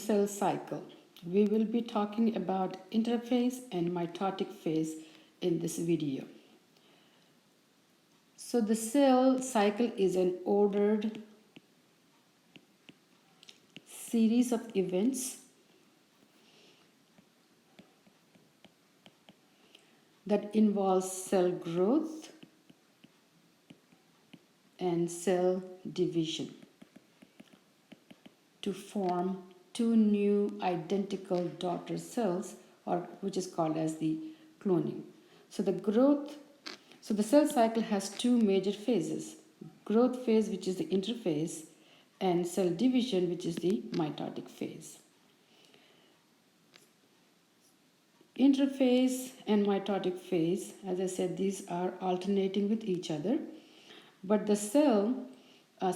Cell cycle. We will be talking about interphase and mitotic phase in this video. So the cell cycle is an ordered series of events that involves cell growth and cell division to form two new identical daughter cells, or which is called as the cloning. So the cell cycle has two major phases: growth phase, which is the interphase, and cell division, which is the mitotic phase. Interphase and mitotic phase, as I said, these are alternating with each other, but the cell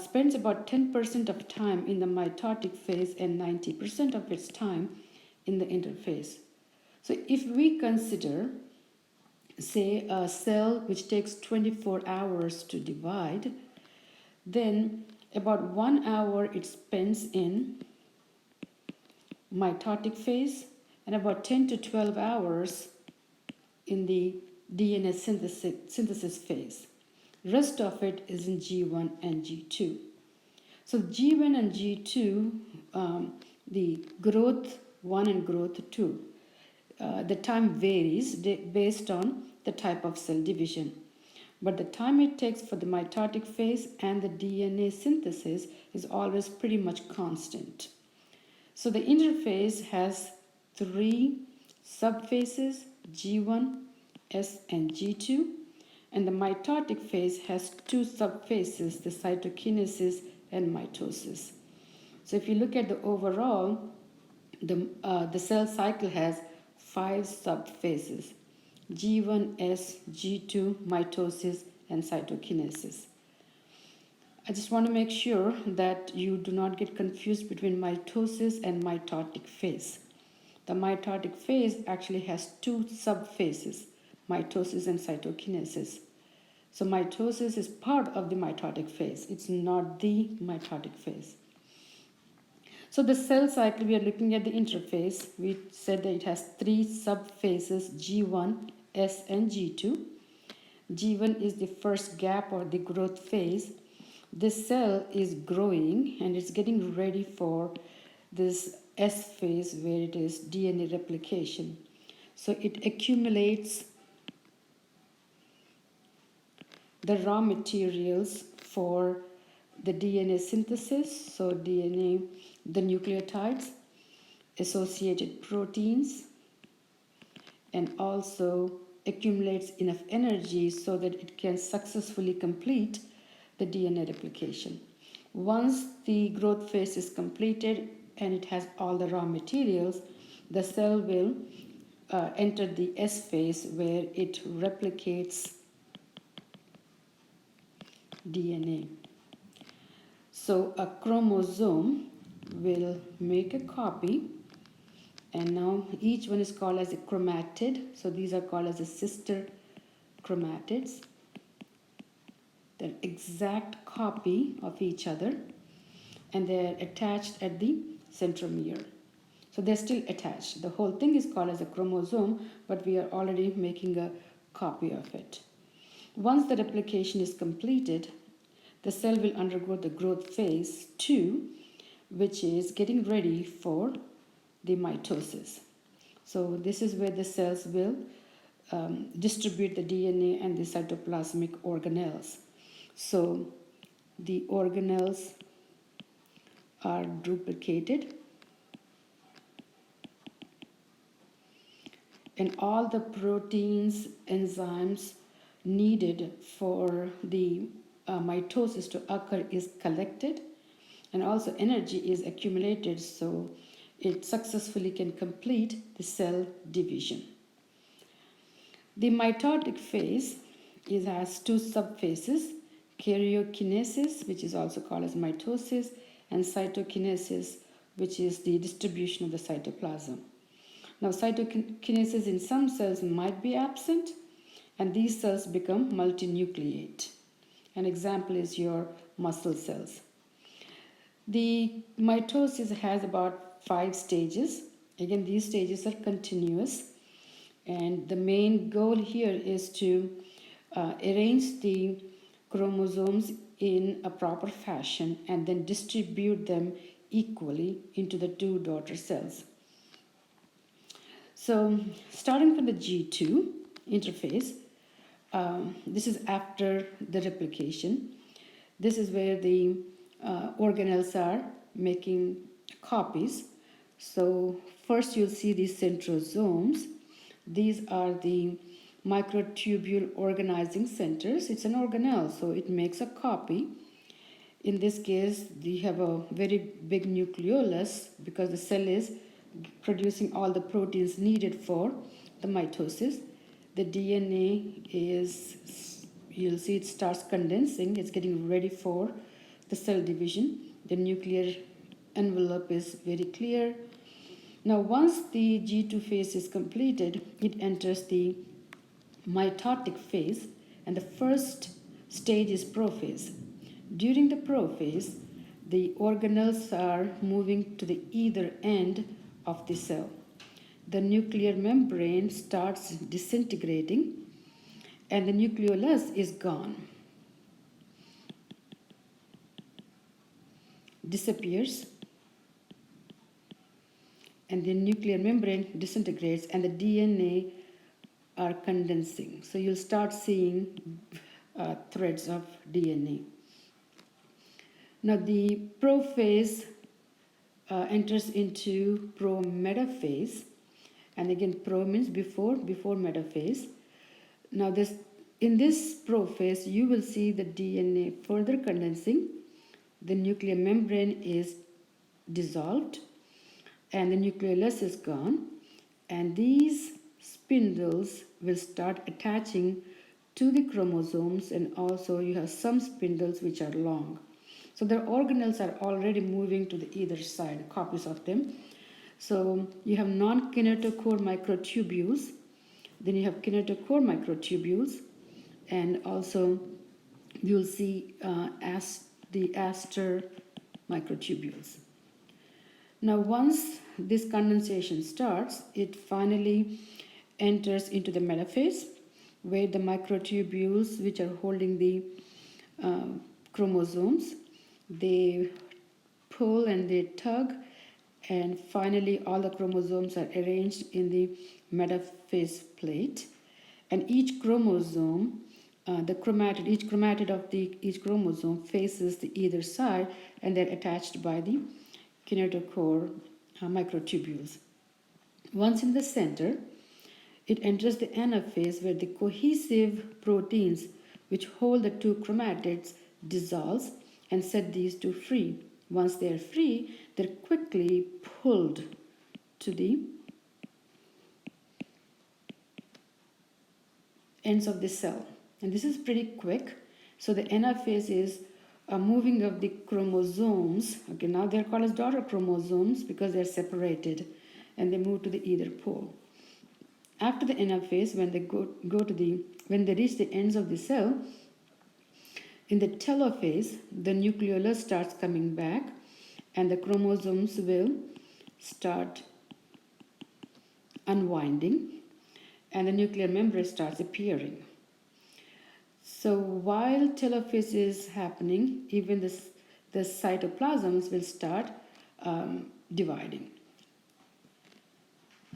spends about 10% of time in the mitotic phase and 90% of its time in the interphase. So if we consider, say, a cell which takes 24 hours to divide, then about 1 hour it spends in mitotic phase and about 10 to 12 hours in the DNA synthesis phase. Rest of it is in G1 and G2. So G1 and G2, the growth 1 and growth 2, the time varies based on the type of cell division. But the time it takes for the mitotic phase and the DNA synthesis is always pretty much constant. So the interphase has three subphases, G1, S, and G2. And the mitotic phase has two subphases, the cytokinesis and mitosis. So if you look at the overall, the cell cycle has 5 subphases: G1, S, G2, mitosis, and cytokinesis. I just want to make sure that you do not get confused between mitosis and mitotic phase. The mitotic phase actually has two subphases, mitosis and cytokinesis. So mitosis is part of the mitotic phase. It's not the mitotic phase. So the cell cycle, we are looking at the interphase. We said that it has three subphases, G1, S, and G2. G1 is the first gap or the growth phase. This cell is growing and it's getting ready for this S phase where it is DNA replication. So it accumulates the raw materials for the DNA synthesis, so DNA, the nucleotides, associated proteins, and also accumulates enough energy so that it can successfully complete the DNA replication. Once the growth phase is completed and it has all the raw materials, the cell will enter the S phase where it replicates DNA. So a chromosome will make a copy, and now each one is called as a chromatid. So these are called as the sister chromatids. They're exact copy of each other, and they're attached at the centromere. So they're still attached. The whole thing is called as a chromosome, but we are already making a copy of it. Once the replication is completed, the cell will undergo the growth phase 2, which is getting ready for the mitosis. So this is where the cells will distribute the DNA and the cytoplasmic organelles. So the organelles are duplicated, and all the proteins, enzymes needed for the mitosis to occur is collected, and also energy is accumulated so it successfully can complete the cell division. The mitotic phase has two subphases, karyokinesis, which is also called as mitosis, and cytokinesis, which is the distribution of the cytoplasm. Now, cytokinesis in some cells might be absent, and these cells become multinucleate. An example is your muscle cells. The mitosis has about 5 stages. Again, these stages are continuous, and the main goal here is to arrange the chromosomes in a proper fashion and then distribute them equally into the two daughter cells. So, starting from the G2 interphase, this is after the replication. This is where the organelles are making copies. So first you'll see these centrosomes. These are the microtubule organizing centers. It's an organelle, so it makes a copy. In this case, we have a very big nucleolus because the cell is producing all the proteins needed for the mitosis. The DNA is, you'll see it starts condensing. It's getting ready for the cell division. The nuclear envelope is very clear. Now, once the G2 phase is completed, it enters the mitotic phase, and the first stage is prophase. During the prophase, the organelles are moving to the either end of the cell. The nuclear membrane starts disintegrating, and the nucleolus is gone, disappears, and the nuclear membrane disintegrates, and the DNA are condensing. So you'll start seeing threads of DNA. Now the prophase enters into pro-metaphase, and again pro means before metaphase. Now in this prophase you will see the DNA further condensing, the nuclear membrane is dissolved, and the nucleolus is gone, and these spindles will start attaching to the chromosomes, and also you have some spindles which are long. So the organelles are already moving to the either side, copies of them. So you have non-kinetochore microtubules, then you have kinetochore microtubules, and also you'll see the aster microtubules. Now once this condensation starts, it finally enters into the metaphase, where the microtubules which are holding the chromosomes, they pull and they tug, and finally all the chromosomes are arranged in the metaphase plate, and each chromosome, each chromatid of each chromosome faces the either side, and they're attached by the kinetochore microtubules. Once in the center, it enters the anaphase, where the cohesive proteins which hold the two chromatids dissolves and set these two free. Once they are free, they're quickly pulled to the ends of the cell. And this is pretty quick. So the anaphase is a moving of the chromosomes. Okay, now they're called as daughter chromosomes because they're separated, and they move to the either pole. After the anaphase, when they reach the ends of the cell, in the telophase, the nucleolus starts coming back, and the chromosomes will start unwinding, and the nuclear membrane starts appearing. So while telophase is happening, even the cytoplasms will start dividing.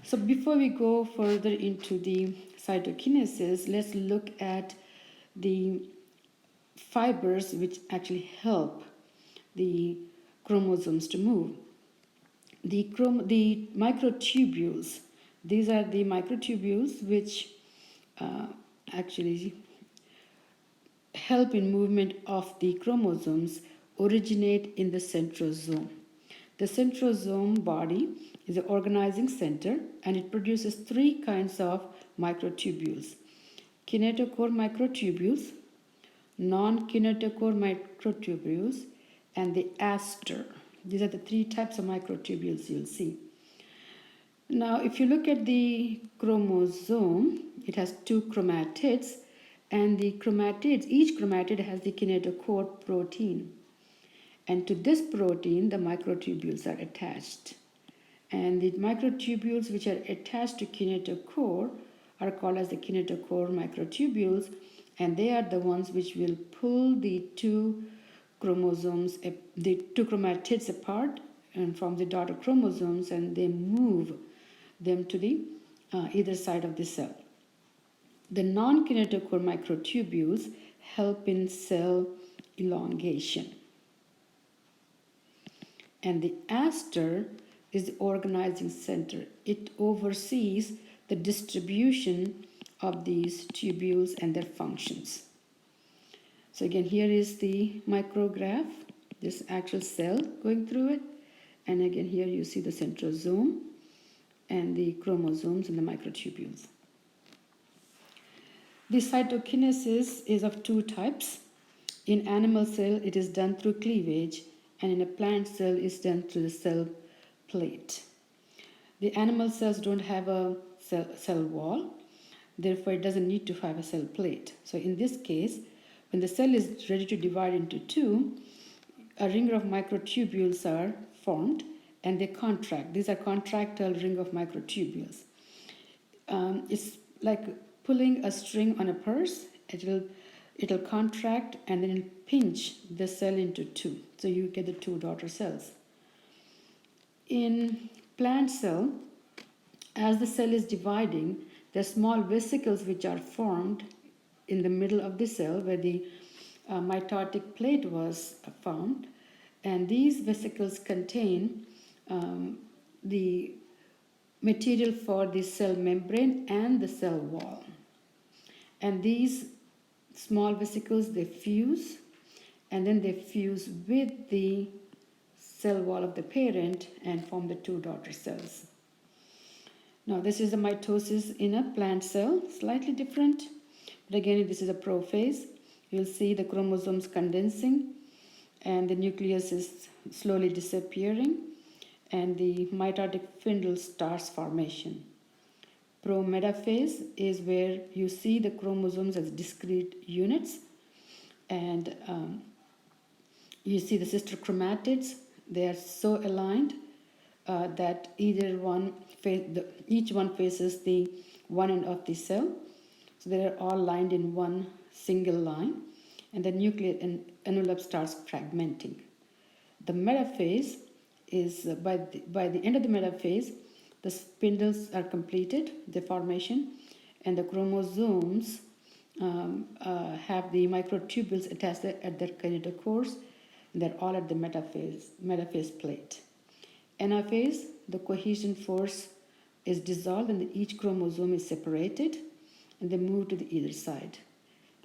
So before we go further into the cytokinesis, let's look at the fibers which actually help the chromosomes to move. The microtubules, these are the microtubules which actually help in movement of the chromosomes, originate in the centrosome. The centrosome body is an organizing center, and it produces three kinds of microtubules: kinetochore microtubules, non-kinetochore microtubules, and the aster. These are the three types of microtubules you'll see. Now, if you look at the chromosome, it has two chromatids, and the chromatids, each chromatid has the kinetochore protein. And to this protein, the microtubules are attached. And the microtubules which are attached to kinetochore are called as the kinetochore microtubules, and they are the ones which will pull the two chromosomes, the two chromatids apart and from the daughter chromosomes, and they move them to the either side of the cell. The non-kinetochore microtubules help in cell elongation. And the aster is the organizing center. It oversees the distribution of these tubules and their functions. So again, here is the micrograph, this actual cell going through it. And again, here you see the centrosome and the chromosomes and the microtubules. The cytokinesis is of two types. In animal cell, it is done through cleavage, and in a plant cell, it's done through the cell plate. The animal cells don't have a cell wall, therefore it doesn't need to have a cell plate. So in this case, when the cell is ready to divide into two, a ring of microtubules are formed and they contract. These are contractile ring of microtubules. It's like pulling a string on a purse. It'll contract and then it'll pinch the cell into two. So you get the two daughter cells. In plant cell, as the cell is dividing, there are small vesicles which are formed in the middle of the cell where the mitotic plate was found, and these vesicles contain the material for the cell membrane and the cell wall. And these small vesicles, they fuse, and then they fuse with the cell wall of the parent and form the two daughter cells. Now this is the mitosis in a plant cell, slightly different, but again this is a prophase. You'll see the chromosomes condensing and the nucleus is slowly disappearing and the mitotic spindle starts formation. Prometaphase is where you see the chromosomes as discrete units, and you see the sister chromatids. They are so aligned that each one faces the one end of the cell. So they are all lined in one single line, and the nuclear envelope starts fragmenting. The metaphase is by the end of the metaphase, the spindles are completed, the formation, and the chromosomes have the microtubules attached at their kinetochores. They're all at the metaphase plate. Anaphase, the cohesion force is dissolved and each chromosome is separated and they move to the either side.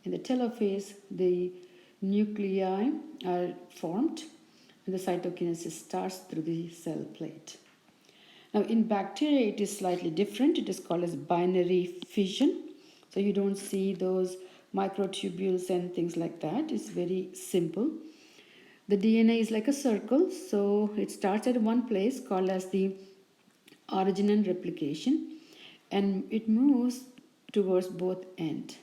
In the telophase, the nuclei are formed and the cytokinesis starts through the cell plate. Now in bacteria it is slightly different. It is called as binary fission. So you don't see those microtubules and things like that. It's very simple. The DNA is like a circle, so it starts at one place called as the origin and replication, and it moves towards both ends.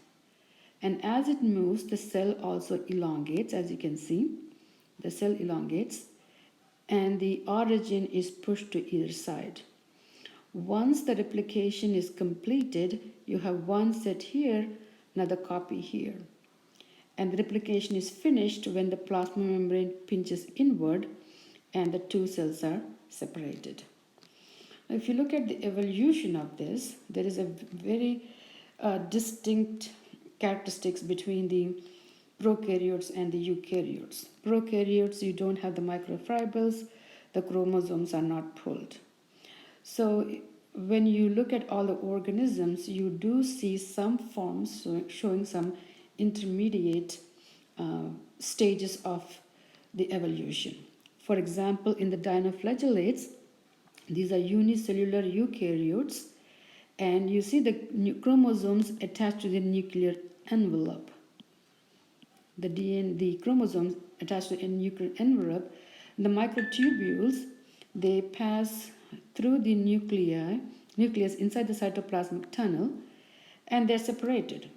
And as it moves, the cell also elongates, as you can see. The cell elongates, and the origin is pushed to either side. Once the replication is completed, you have one set here, another copy here. And the replication is finished when the plasma membrane pinches inward and the two cells are separated. Now, if you look at the evolution of this, there is a very distinct characteristics between the prokaryotes and the eukaryotes. Prokaryotes, you don't have the microfibrils, the chromosomes are not pulled. So when you look at all the organisms, you do see some forms showing some intermediate stages of the evolution. For example, in the dinoflagellates, these are unicellular eukaryotes, and you see the chromosomes attached to the nuclear envelope. The chromosomes attached to a nuclear envelope, the microtubules, they pass through the nucleus inside the cytoplasmic tunnel, and they're separated.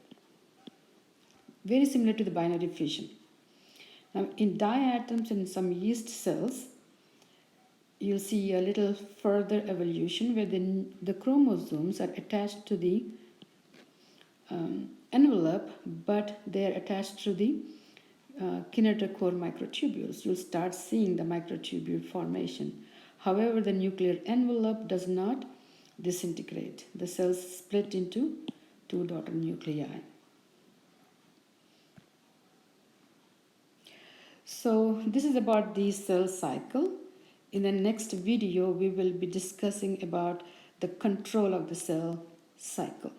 Very similar to the binary fission. Now, in diatoms and some yeast cells, you'll see a little further evolution where the chromosomes are attached to the envelope, but they are attached to the kinetochore microtubules. You'll start seeing the microtubule formation. However, the nuclear envelope does not disintegrate. The cells split into two daughter nuclei. So this is about the cell cycle. In the next video, we will be discussing about the control of the cell cycle.